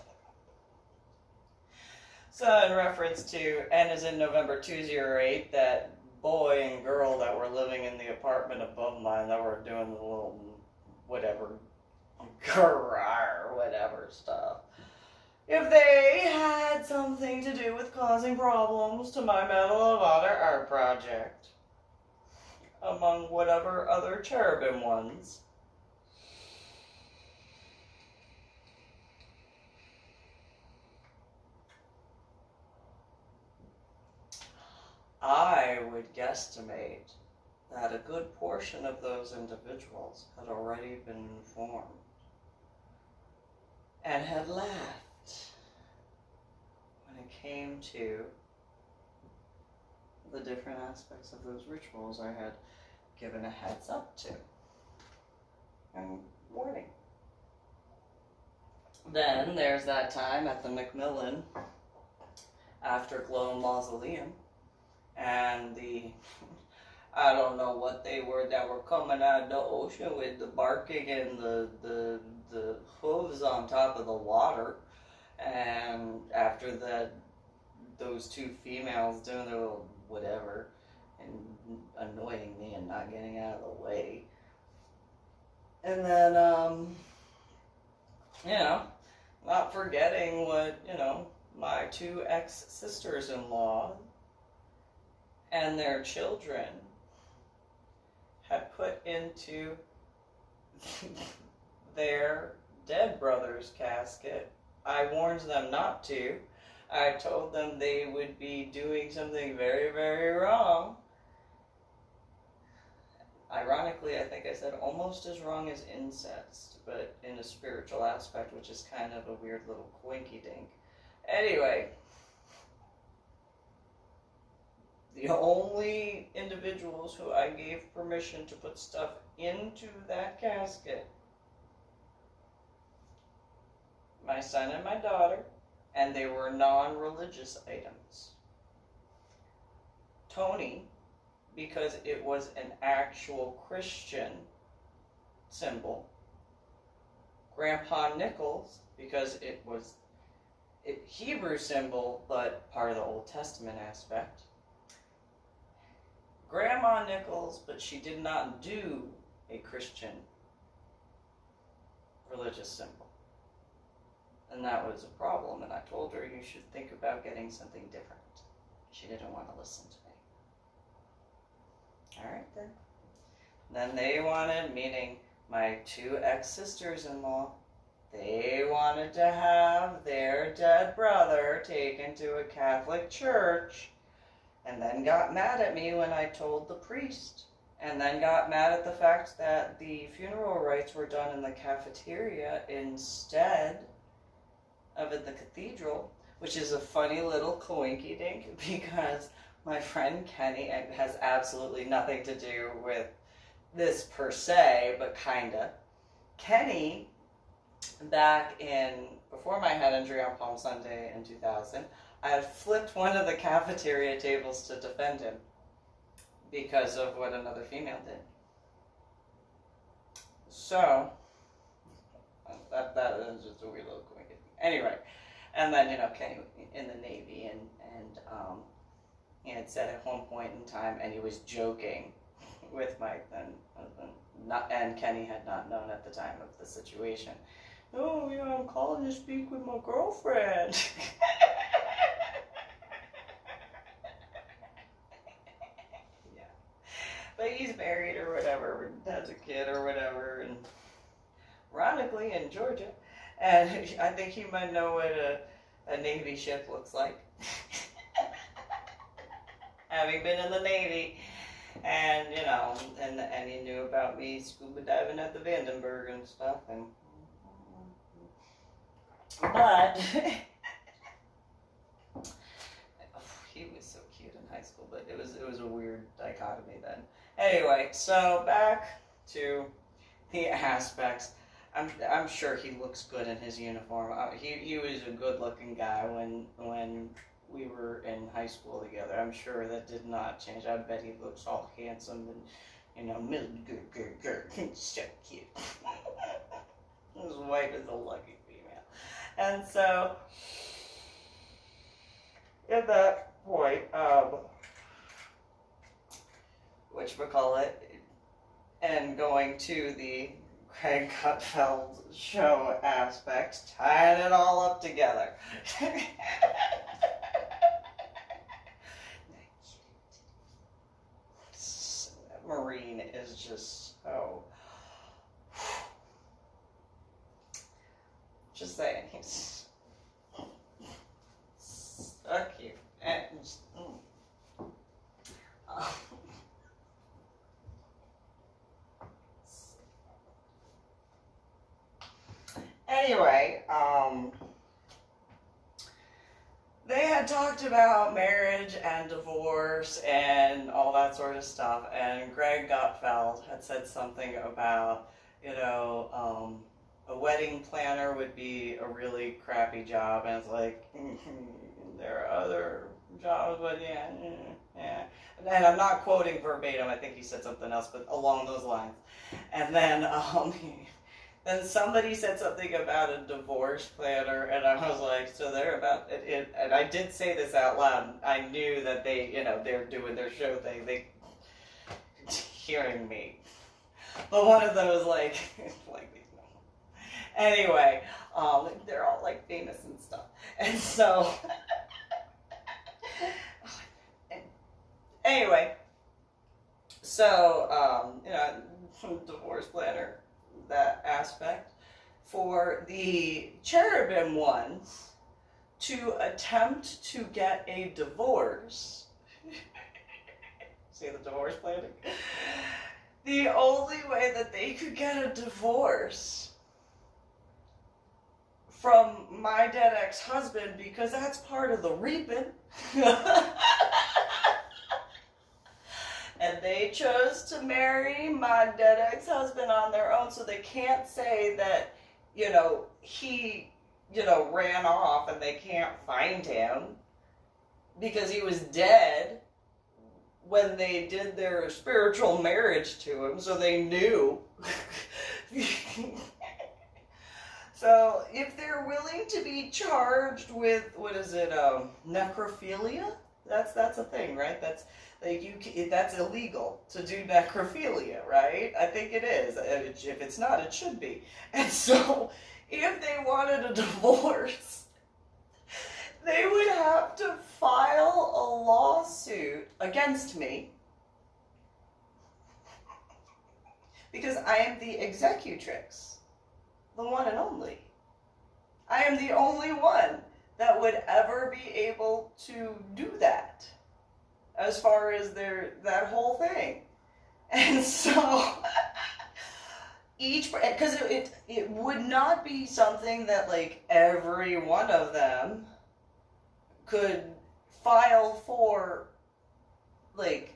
So in reference to, and as in November 2008, that boy and girl that were living in the apartment above mine that were doing the little whatever, whatever stuff. If they had something to do with causing problems to my Medal of Honor art project, among whatever other cherubim ones, I would guesstimate that a good portion of those individuals had already been informed and had laughed when it came to the different aspects of those rituals I had given a heads up to and warning. Then there's that time at the Macmillan Afterglow Mausoleum, and I don't know what they were that were coming out of the ocean with the barking and the hooves on top of the water. And after that, those two females doing their little whatever and annoying me and not getting out of the way. And then, not forgetting what, my two ex-sisters-in-law and their children had put into their dead brother's casket. I warned them not to. I told them they would be doing something very, very wrong. Ironically, I think I said almost as wrong as incest, but in a spiritual aspect, which is kind of a weird little quinky-dink. Anyway, the only individuals who I gave permission to put stuff into that casket, my son and my daughter, and they were non-religious items. Tony, because it was an actual Christian symbol. Grandpa Nichols, because it was a Hebrew symbol, but part of the Old Testament aspect. Grandma Nichols, but she did not do a Christian religious symbol. And that was a problem, and I told her you should think about getting something different. She didn't want to listen to me. Alright then. Then they wanted, meaning my two ex-sisters-in-law, they wanted to have their dead brother taken to a Catholic church, and then got mad at me when I told the priest, and then got mad at the fact that the funeral rites were done in the cafeteria instead of at the cathedral, which is a funny little coinky-dink because my friend Kenny, it has absolutely nothing to do with this per se, but kinda. Kenny, back in, before my head injury on Palm Sunday in 2000, I had flipped one of the cafeteria tables to defend him because of what another female did. So, that is just a weird little coinky. Anyway, and then, Kenny in the Navy, and he had said at one point in time, and he was joking with my then husband, and Kenny had not known at the time of the situation. Oh, I'm calling to speak with my girlfriend. Yeah. But he's married or whatever, and has a kid or whatever, and ironically in Georgia. And I think he might know what a Navy ship looks like. Having been in the Navy, and and he knew about me scuba diving at the Vandenberg and stuff, but he was so cute in high school, but it was a weird dichotomy then. Anyway, so back to the aspects. I'm sure he looks good in his uniform. He was a good-looking guy when we were in high school together. I'm sure that did not change. I bet he looks all handsome and, so cute. His wife is a lucky female. And so, at that point, whatchamacallit, and going to the Craig Gutfeld show aspect, tying it all up together. Marine is just so, just saying, he's so cute, and just, anyway, they had talked about marriage and divorce and all that sort of stuff, and Greg Gutfeld had said something about, a wedding planner would be a really crappy job, and it's like, there are other jobs, but yeah. And I'm not quoting verbatim, I think he said something else, but along those lines. And then, then somebody said something about a divorce planner, and I was like, so they're about it, and I did say this out loud. I knew that they, they're doing their show thing, they hearing me. But one of those, like anyway, they're all like famous and stuff, and so anyway, So, divorce planner, that aspect. For the cherubim ones to attempt to get a divorce, see the divorce planning? The only way that they could get a divorce from my dead ex-husband, because that's part of the reaping, and they chose to marry my dead ex-husband on their own, so they can't say that, he, ran off and they can't find him because he was dead when they did their spiritual marriage to him, so they knew. So if they're willing to be charged with, necrophilia? That's a thing, right? That's that's illegal to do necrophilia, right? I think it is. If it's not, it should be. And so if they wanted a divorce, they would have to file a lawsuit against me because I am the executrix, the one and only. I am the only one that would ever be able to do that as far as that whole thing. And so because it would not be something that like every one of them could file for, like,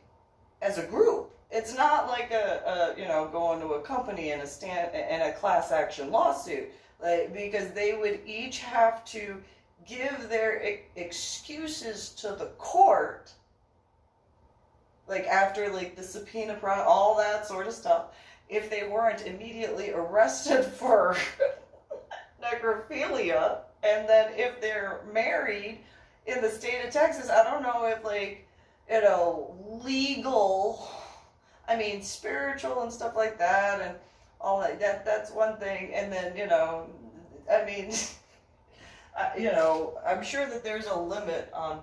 as a group. It's not like going to a company in a class action lawsuit, like, because they would each have to give their excuses to the court, like after like the subpoena, all that sort of stuff, if they weren't immediately arrested for necrophilia. And then if they're married in the state of Texas, I don't know if legal, spiritual and stuff like that and all that's one thing. And then, I'm sure that there's a limit on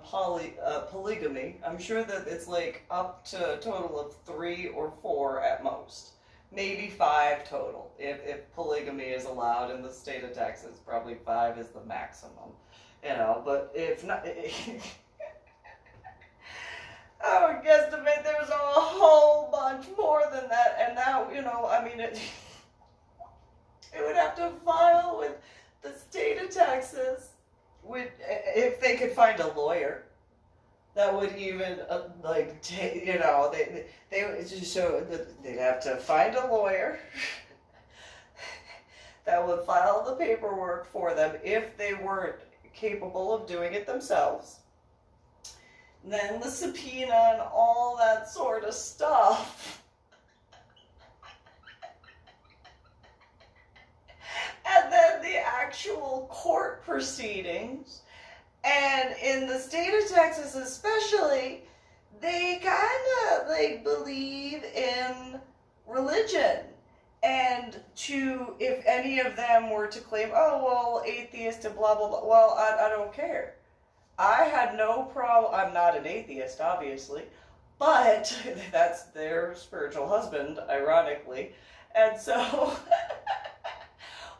polygamy. I'm sure that it's like up to a total of 3 or 4 at most. Maybe 5 total. If polygamy is allowed in the state of Texas, probably 5 is the maximum. But if not, I would guesstimate there's a whole bunch more than that. And now, it would have to file with the state of Texas, if they could find a lawyer that would even they'd have to find a lawyer that would file the paperwork for them if they weren't capable of doing it themselves. And then the subpoena and all that sort of stuff. And then the actual court proceedings. And in the state of Texas especially, they kind of believe in religion. And if any of them were to claim, oh, well, atheist and blah, blah, blah, well, I don't care. I had no problem. I'm not an atheist, obviously, but that's their spiritual husband, ironically. And so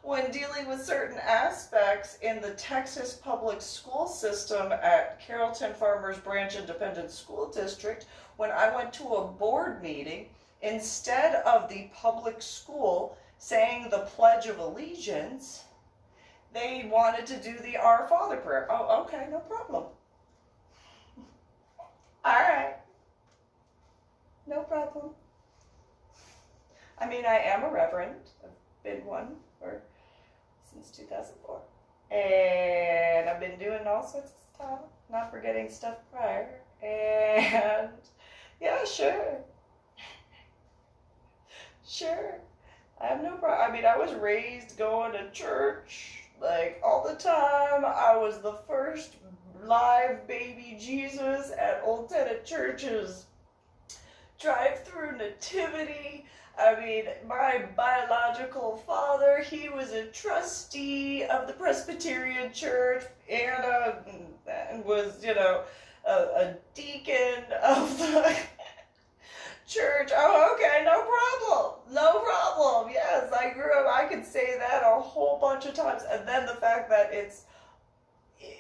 when dealing with certain aspects in the Texas public school system at Carrollton Farmers Branch Independent School District, when I went to a board meeting, instead of the public school saying the Pledge of Allegiance, they wanted to do the Our Father prayer. Oh, okay, no problem. All right. No problem. I am a Reverend. I've been one since 2004. And I've been doing all sorts of stuff, not forgetting stuff prior. And yeah, sure. Sure. I have no problem. I was raised going to church, all the time. I was the first live baby Jesus at Old Tenant Church's drive-through nativity. My biological father, he was a trustee of the Presbyterian Church and was, a deacon of the church. Oh, whole bunch of times. And then the fact that it's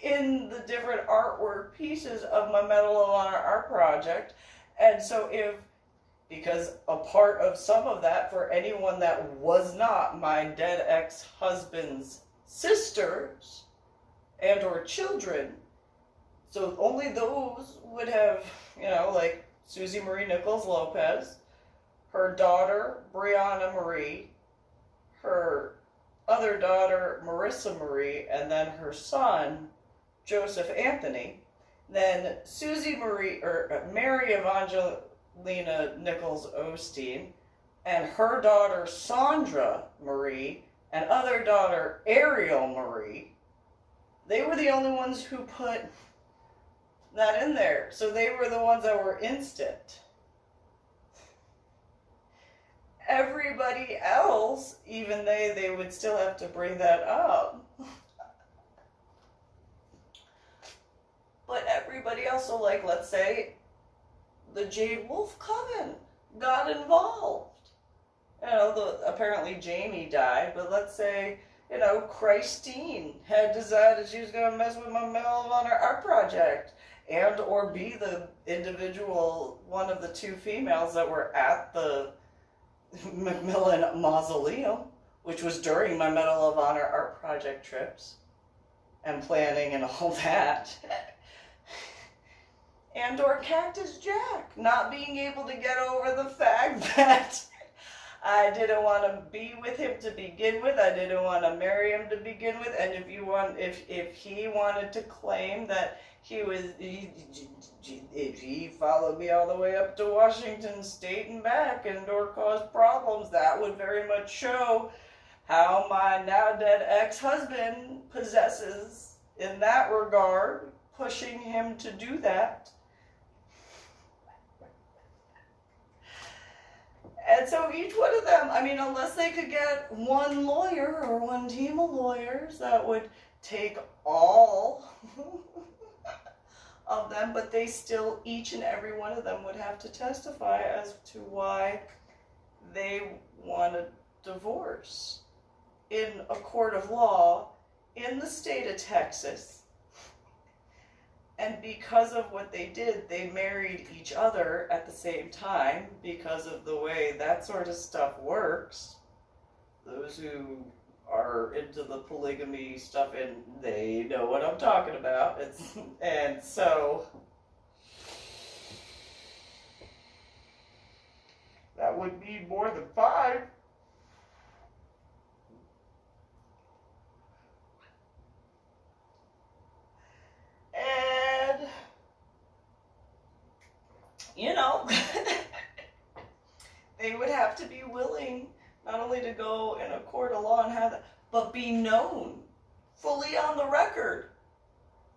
in the different artwork pieces of my Medal of Honor art project. And so because a part of some of that, for anyone that was not my dead ex-husband's sisters and or children, so only those would have, like Susie Marie Nichols Lopez, her daughter Brianna Marie, her other daughter Marissa Marie, and then her son Joseph Anthony. Then Mary Evangelina Nichols Osteen, and her daughter Sandra Marie, and other daughter Ariel Marie. They were the only ones who put that in there. So they were the ones that were instant. Everybody else, even they would still have to bring that up. But everybody else, so like, let's say the Jade Wolf Coven got involved. Apparently Jamie died, but let's say, Christine had decided she was going to mess with my Medal of Honor art project, and or be the individual, one of the two females that were at the Macmillan Mausoleum, which was during my Medal of Honor art project trips and planning and all that. And or Cactus Jack not being able to get over the fact that I didn't want to be with him to begin with. I didn't want to marry him to begin with. And if he wanted to claim that if he followed me all the way up to Washington State and back and or caused problems, that would very much show how my now dead ex-husband possesses in that regard, pushing him to do that. And so each one of them, unless they could get one lawyer or one team of lawyers that would take all of them, but they still, each and every one of them would have to testify as to why they want a divorce in a court of law in the state of Texas. And because of what they did, they married each other at the same time because of the way that sort of stuff works. Those who are into the polygamy stuff, and they know what I'm talking about. And so that would be more than 5. And, they would have to be willing not only to go in a court of law and have that, but be known fully on the record.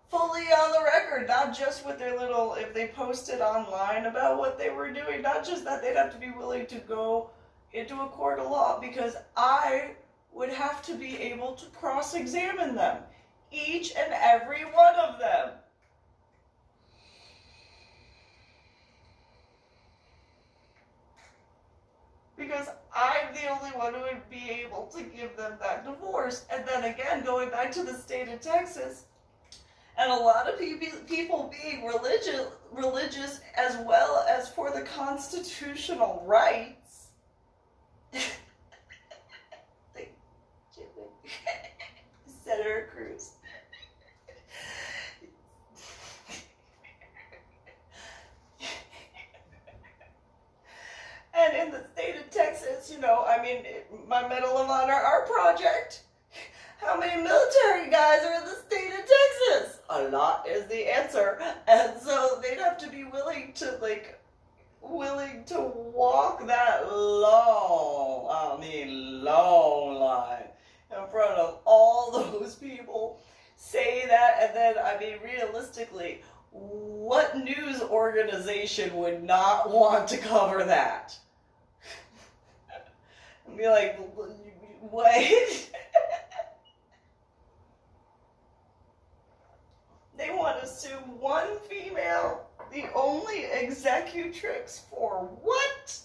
Fully on the record, not just with their little, if they posted online about what they were doing, not just that, they'd have to be willing to go into a court of law, because I would have to be able to cross-examine them. Each and every one of them. Because I'm the only one who would be able to give them that divorce. And then again, going back to the state of Texas, and a lot of people being religious as well as for the constitutional rights. Senator Cruz. And in the state of Texas, my Medal of Honor art project, how many military guys are in the state of Texas? A lot is the answer. And so they'd have to be willing to walk that long line in front of all those people, say that, and then, realistically, what news organization would not want to cover that? And be like, what? They want to sue one female, the only executrix, for what?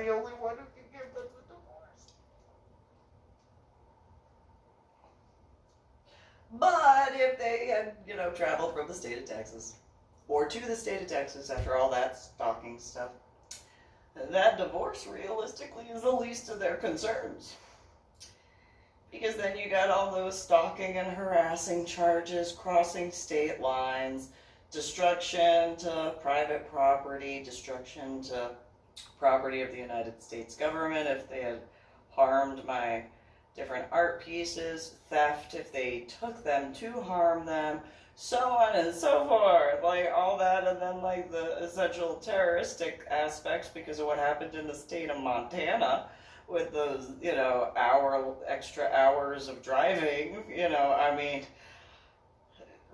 the only one who can give them the divorce. But if they had, traveled from the state of Texas, or to the state of Texas after all that stalking stuff, that divorce realistically is the least of their concerns. Because then you got all those stalking and harassing charges, crossing state lines, destruction to private property, destruction to property of the United States government if they had harmed my different art pieces, theft if they took them to harm them, so on and so forth, like all that, and then like the essential terroristic aspects because of what happened in the state of Montana with those, extra hours of driving, I mean,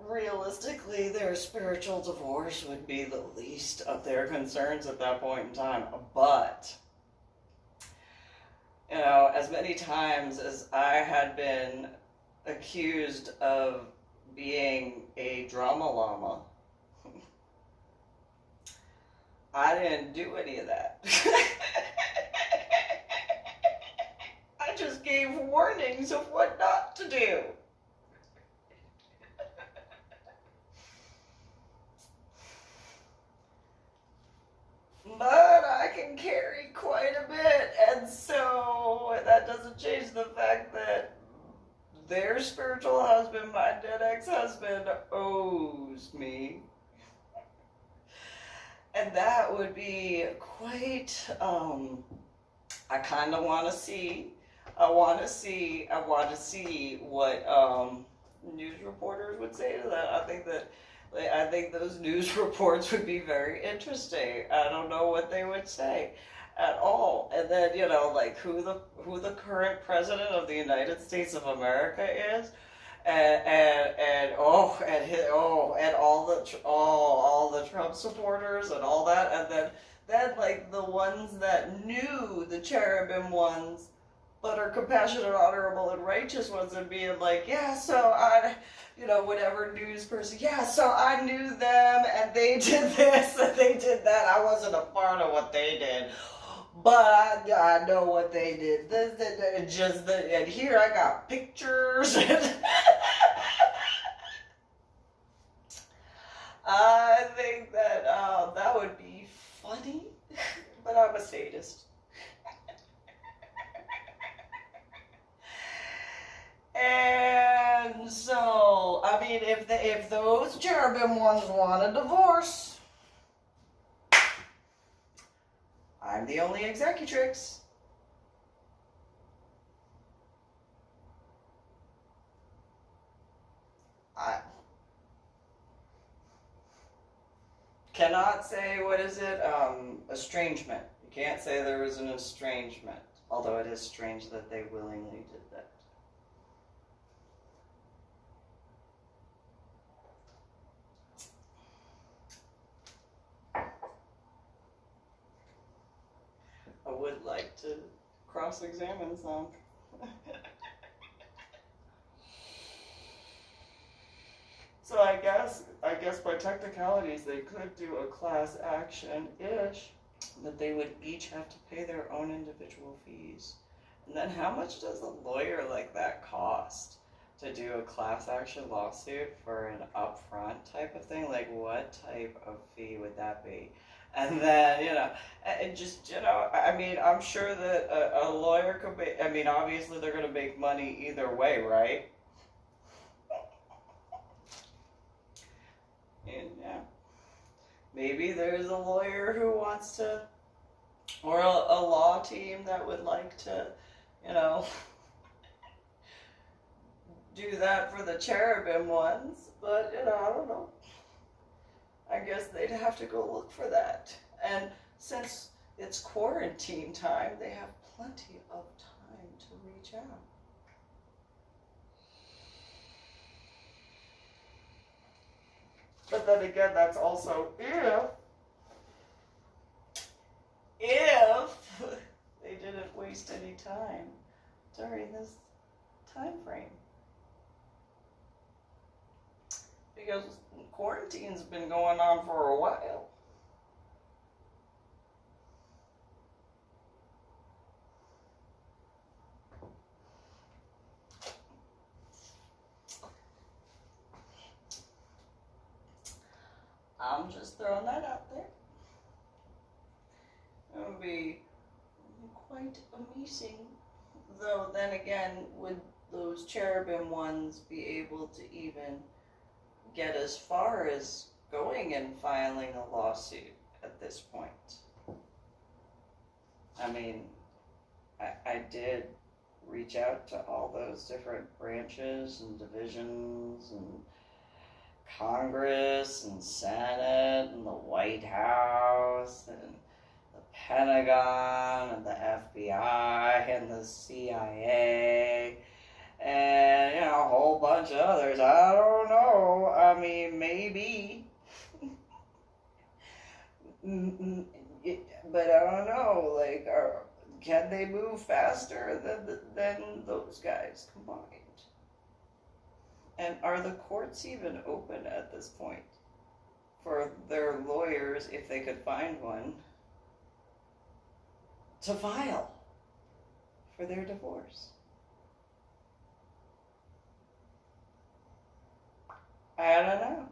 realistically, their spiritual divorce would be the least of their concerns at that point in time. But, as many times as I had been accused of being a drama llama, I didn't do any of that. I just gave warnings of what not to do. But I can carry quite a bit, and so that doesn't change the fact that their spiritual husband, my dead ex-husband, owes me. And that would be quite, I kind of want to see, I want to see what news reporters would say to that. I think those news reports would be very interesting. I don't know what they would say at all. And then, who the current president of the United States of America is, and all the Trump supporters and all that, and then like the ones that knew the cherubim ones, but are compassionate, honorable, and righteous ones, and being like, yeah, so I, whatever news person, yeah, so I knew them, and they did this, and they did that. I wasn't a part of what they did, but I know what they did. And here I got pictures. I think that that would be funny, but I'm a sadist. And so, I mean, if those cherubim ones want a divorce, I'm the only executrix. I cannot say, what is it, estrangement. You can't say there was an estrangement, although it is strange that they willingly did that. I would like to cross-examine some. So I guess by technicalities they could do a class action-ish, but they would each have to pay their own individual fees. And then how much does a lawyer like that cost to do a class action lawsuit for an upfront type of thing? Like, what type of fee would that be? And then, and just, I mean, I'm sure that a lawyer could be, I mean, obviously they're going to make money either way, right? And yeah, maybe there's a lawyer who wants to, or a law team that would like to, do that for the cherubim ones, but, I don't know. I guess they'd have to go look for that. And since it's quarantine time, they have plenty of time to reach out. But then again, that's also if they didn't waste any time during this time frame. Because quarantine's been going on for a while. I'm just throwing that out there. It would be quite amazing. Though then again, would those cherubim ones be able to even get as far as going and filing a lawsuit at this point? I mean, I did reach out to all those different branches and divisions and Congress and Senate and the White House and the Pentagon and the FBI and the CIA and, you know, a whole bunch of others. I don't know. I mean, maybe. But I don't know. Like, can they move faster than those guys combined? And are the courts even open at this point for their lawyers, if they could find one, to file for their divorce? I don't know.